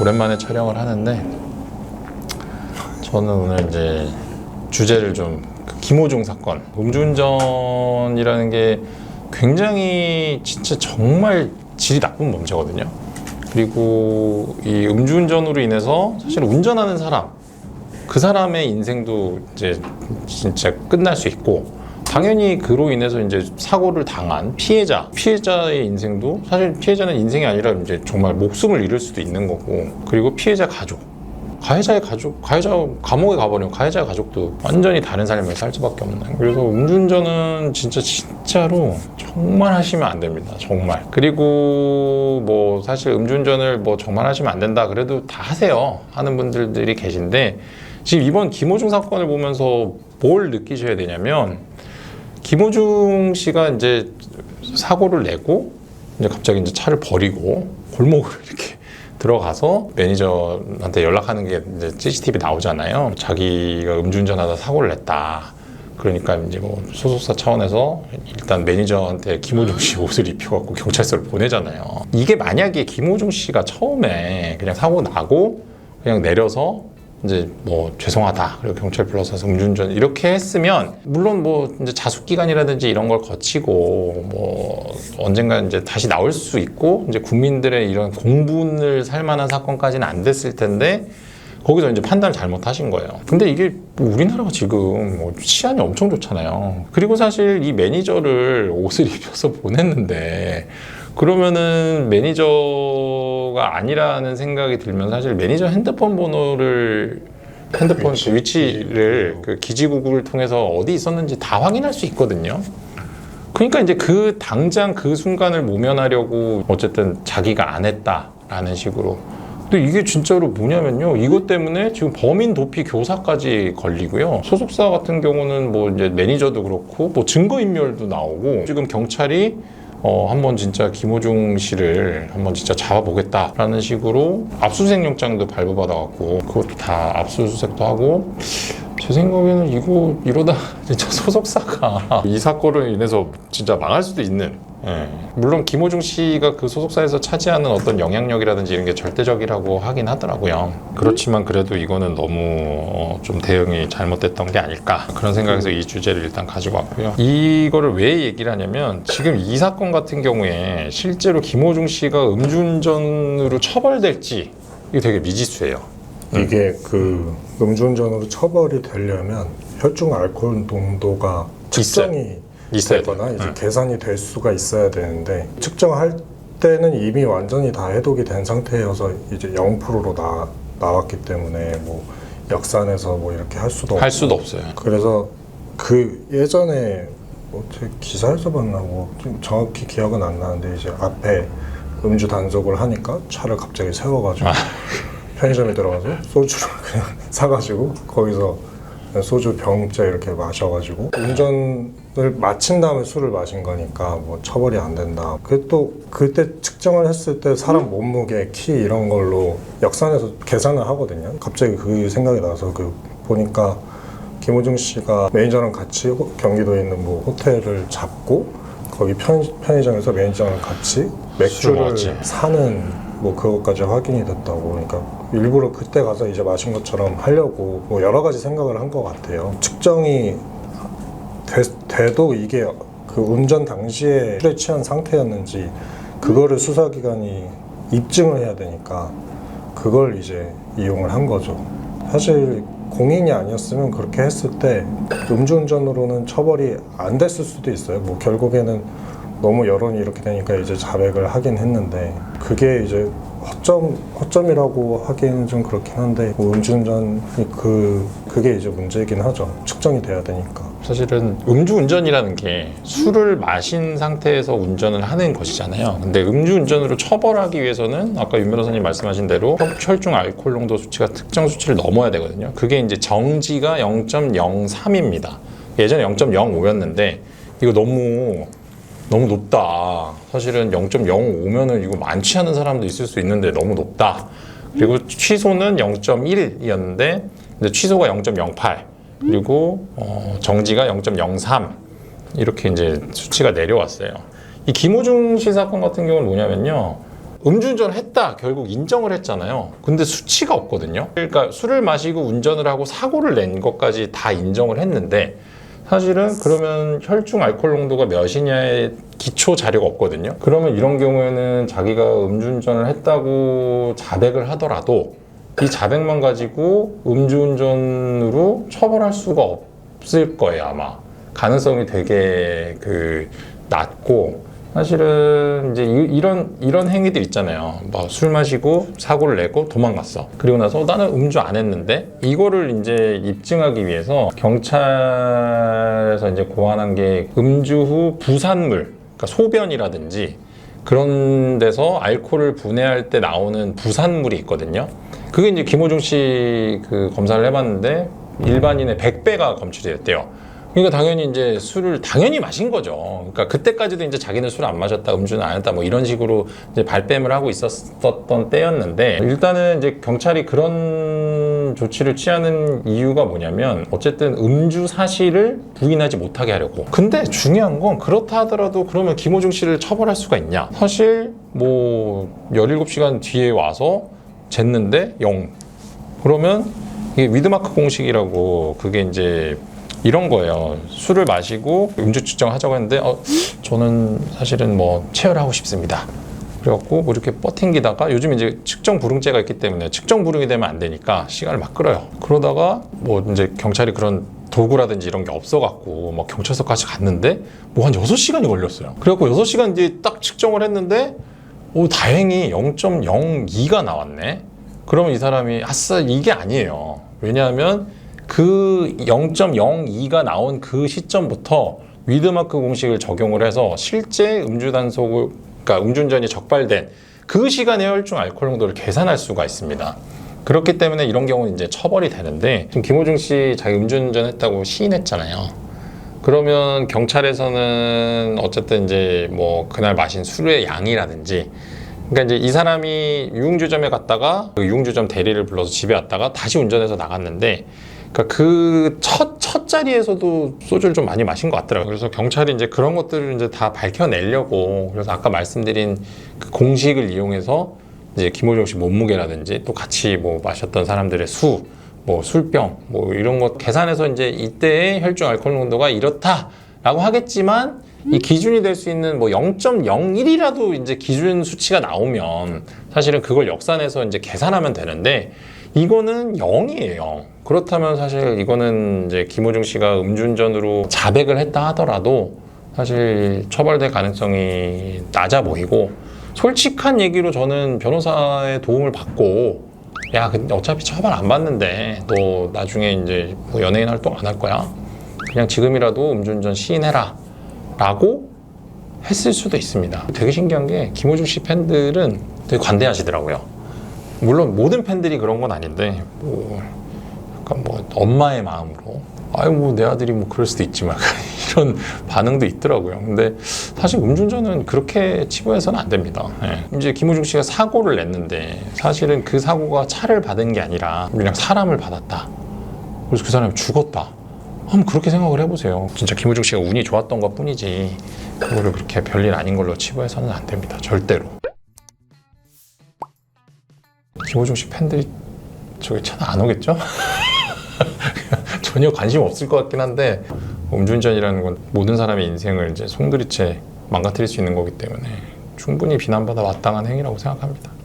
오랜만에 촬영을 하는데 저는 오늘 이제 주제를 좀 김호중 사건, 음주운전이라는 게 굉장히 진짜 정말 질이 나쁜 범죄거든요. 그리고 이 음주운전으로 인해서 사실 운전하는 사람, 그 사람의 인생도 이제 진짜 끝날 수 있고, 당연히 그로 인해서 이제 사고를 당한 피해자의 인생도, 사실 피해자는 인생이 아니라 이제 정말 목숨을 잃을 수도 있는 거고, 그리고 피해자 가해자의 가족, 감옥에 가버리면 가해자의 가족도 완전히 다른 삶을 살 수밖에 없는. 그래서 음주운전은 진짜로 정말 하시면 안 됩니다. 정말. 그리고 뭐 사실 음주운전을 뭐 정말 하시면 안 된다 그래도 다 하세요 하는 분들이 계신데, 지금 이번 김호중 사건을 보면서 뭘 느끼셔야 되냐면, 김호중 씨가 이제 사고를 내고 이제 갑자기 이제 차를 버리고 골목을 이렇게 들어가서 매니저한테 연락하는 게 이제 CCTV 나오잖아요. 자기가 음주운전하다 사고를 냈다. 그러니까 이제 뭐 소속사 차원에서 일단 매니저한테 김호중 씨 옷을 입혀갖고 경찰서를 보내잖아요. 이게 만약에 김호중 씨가 처음에 그냥 사고 나고 그냥 내려서 이제 뭐 죄송하다 그리고 경찰 불러서 음주운전 이렇게 했으면, 물론 뭐 이제 자숙기간이라든지 이런 걸 거치고 뭐 언젠가 이제 다시 나올 수 있고 이제 국민들의 이런 공분을 살 만한 사건까지는 안 됐을 텐데, 거기서 이제 판단을 잘못하신 거예요. 근데 이게 우리나라가 지금 뭐 치안이 엄청 좋잖아요. 그리고 사실 이 매니저를 옷을 입혀서 보냈는데, 그러면은 매니저가 아니라는 생각이 들면 사실 매니저 핸드폰 위치를 그 기지국을 통해서 어디 있었는지 다 확인할 수 있거든요. 그러니까 이제 그 당장 그 순간을 모면하려고 어쨌든 자기가 안 했다라는 식으로. 근데 이게 진짜로 뭐냐면요, 이것 때문에 지금 범인 도피 교사까지 걸리고요. 소속사 같은 경우는 뭐 이제 매니저도 그렇고 뭐 증거인멸도 나오고, 지금 경찰이 한번 진짜 김호중 씨를 한번 진짜 잡아보겠다라는 식으로 압수수색 영장도 발부받아갖고 그것도 다 압수수색도 하고, 제 생각에는 이러다 진짜 소속사가 이 사건으로 인해서 진짜 망할 수도 있는. 예. 물론 김호중 씨가 그 소속사에서 차지하는 어떤 영향력이라든지 이런 게 절대적이라고 하긴 하더라고요. 그렇지만 그래도 이거는 너무 좀 대응이 잘못됐던 게 아닐까, 그런 생각에서 이 주제를 일단 가지고 왔고요. 이거를 왜 얘기를 하냐면, 지금 이 사건 같은 경우에 실제로 김호중 씨가 음주운전으로 처벌될지 이게 되게 미지수예요. 이게 그 음주운전으로 처벌이 되려면 혈중 알코올 농도가 측정이 되거나 이제 계산이 될 수가 있어야 되는데, 측정할 때는 이미 완전히 다 해독이 된 상태여서 이제 0%로 나왔기 때문에 뭐 역산해서 뭐 이렇게 할 수도 없어요. 그래서 그 예전에 뭐 제 기사에서 봤나 뭐 좀 정확히 기억은 안 나는데, 이제 앞에 음주 단속을 하니까 차를 갑자기 세워가지고 편의점에 들어가서 소주를 그냥 사가지고 거기서 소주 병째 이렇게 마셔가지고, 운전을 마친 다음에 술을 마신 거니까 뭐 처벌이 안 된다. 그때 측정을 했을 때 사람 몸무게, 키 이런 걸로 역산해서 계산을 하거든요. 갑자기 그 생각이 나서 보니까 김호중 씨가 매니저랑 같이 경기도에 있는 뭐 호텔을 잡고 거기 편의점에서 매니저랑 같이 맥주를 사는 뭐 그것까지 확인이 됐다고. 그러니까 일부러 그때 가서 이제 마신 것처럼 하려고 뭐 여러 가지 생각을 한 것 같아요. 측정이 돼도 이게 그 운전 당시에 술에 취한 상태였는지 그거를 수사기관이 입증을 해야 되니까 그걸 이제 이용을 한 거죠. 사실 공인이 아니었으면 그렇게 했을 때 음주운전으로는 처벌이 안 됐을 수도 있어요. 뭐 결국에는 너무 여론이 이렇게 되니까 이제 자백을 하긴 했는데, 그게 이제 허점이라고 하기에는 좀 그렇긴 한데, 뭐 음주운전이 그게 이제 문제이긴 하죠. 측정이 돼야 되니까. 사실은 음주운전이라는 게 술을 마신 상태에서 운전을 하는 것이잖아요. 근데 음주운전으로 처벌하기 위해서는 아까 윤 변호사님 말씀하신 대로 혈중 알코올 농도 수치가 특정 수치를 넘어야 되거든요. 그게 이제 정지가 0.03입니다. 예전에 0.05였는데 이거 너무 높다. 사실은 0.05면은 이거 많지 않은 사람도 있을 수 있는데 너무 높다. 그리고 취소는 0.1이었는데 취소가 0.08, 그리고 정지가 0.03 이렇게 이제 수치가 내려왔어요. 이 김호중 씨 사건 같은 경우는 뭐냐면요, 음주운전을 했다 결국 인정을 했잖아요. 근데 수치가 없거든요. 그러니까 술을 마시고 운전을 하고 사고를 낸 것까지 다 인정을 했는데 사실은 그러면 혈중 알코올 농도가 몇이냐의 기초 자료가 없거든요. 그러면 이런 경우에는 자기가 음주운전을 했다고 자백을 하더라도 이 자백만 가지고 음주운전으로 처벌할 수가 없을 거예요. 아마 가능성이 되게 낮고, 사실은 이제 이런 행위들 있잖아요. 뭐 술 마시고 사고를 내고 도망갔어. 그리고 나서 나는 음주 안 했는데, 이거를 이제 입증하기 위해서 경찰에서 이제 고안한 게 음주 후 부산물, 그러니까 소변이라든지 그런 데서 알코올을 분해할 때 나오는 부산물이 있거든요. 그게 이제 김호중 씨 검사를 해봤는데 일반인의 100배가 검출이 됐대요. 그러니까 당연히 이제 술을 당연히 마신 거죠. 그러니까 그때까지도 이제 자기는 술 안 마셨다, 음주는 안 했다, 뭐 이런 식으로 이제 발뺌을 하고 있었던 때였는데, 일단은 이제 경찰이 그런 조치를 취하는 이유가 뭐냐면 어쨌든 음주 사실을 부인하지 못하게 하려고. 근데 중요한 건 그렇다 하더라도 그러면 김호중 씨를 처벌할 수가 있냐? 사실 뭐 17시간 뒤에 와서 쟀는데 0. 그러면 이게 위드마크 공식이라고, 그게 이제 이런 거예요. 술을 마시고 음주 측정하자고 했는데 저는 사실은 뭐 체열하고 싶습니다. 그래갖고 뭐 이렇게 버팅기다가, 요즘 이제 측정 불응죄가 있기 때문에 측정 불응이 되면 안 되니까 시간을 막 끌어요. 그러다가 뭐 이제 경찰이 그런 도구라든지 이런 게 없어갖고 막 경찰서까지 갔는데 뭐 한 6시간이 걸렸어요. 그래갖고 6시간 뒤에 딱 측정을 했는데 다행히 0.02가 나왔네. 그러면 이 사람이 아싸, 이게 아니에요. 왜냐하면 그 0.02가 나온 그 시점부터 위드마크 공식을 적용을 해서 실제 음주 단속을, 그러니까 음주운전이 적발된 그 시간의 혈중 알코올 농도를 계산할 수가 있습니다. 그렇기 때문에 이런 경우는 이제 처벌이 되는데, 지금 김호중 씨 자기 음주운전 했다고 시인했잖아요. 그러면 경찰에서는 어쨌든 이제 뭐 그날 마신 술의 양이라든지, 그러니까 이제 이 사람이 유흥주점에 갔다가 그 유흥주점 대리를 불러서 집에 왔다가 다시 운전해서 나갔는데, 그러니까 그 첫 자리에서도 소주를 좀 많이 마신 것 같더라고요. 그래서 경찰이 이제 그런 것들을 이제 다 밝혀내려고, 그래서 아까 말씀드린 그 공식을 이용해서 이제 김호중 씨 몸무게라든지 또 같이 뭐 마셨던 사람들의 수, 뭐 술병, 뭐 이런 것 계산해서 이제 이때의 혈중 알코올 농도가 이렇다라고 하겠지만, 이 기준이 될 수 있는 뭐 0.01이라도 이제 기준 수치가 나오면 사실은 그걸 역산해서 이제 계산하면 되는데, 이거는 0이에요. 그렇다면 사실 이거는 이제 김호중 씨가 음주운전으로 자백을 했다 하더라도 사실 처벌될 가능성이 낮아 보이고, 솔직한 얘기로 저는 변호사의 도움을 받고, 야, 근데 어차피 처벌 안 받는데 너 나중에 이제 뭐 연예인 활동 안 할 거야? 그냥 지금이라도 음주운전 시인해라 라고 했을 수도 있습니다. 되게 신기한 게 김호중 씨 팬들은 되게 관대하시더라고요. 물론 모든 팬들이 그런 건 아닌데, 뭐 약간 뭐 엄마의 마음으로 아유 뭐 내 아들이 뭐 그럴 수도 있지만 이런 반응도 있더라고요. 근데 사실 음주운전은 그렇게 치부해서는 안 됩니다. 이제 김호중 씨가 사고를 냈는데 사실은 그 사고가 차를 받은 게 아니라 그냥 사람을 받았다. 그래서 그 사람이 죽었다. 한번 그렇게 생각을 해보세요. 진짜 김호중 씨가 운이 좋았던 것 뿐이지 그거를 그렇게 별일 아닌 걸로 치부해서는 안 됩니다. 절대로. 김호중 씨 팬들이 저기 차는 안 오겠죠? 전혀 관심 없을 것 같긴 한데, 음주운전이라는 건 모든 사람의 인생을 이제 송두리째 망가뜨릴 수 있는 거기 때문에 충분히 비난받아 마땅한 행위라고 생각합니다.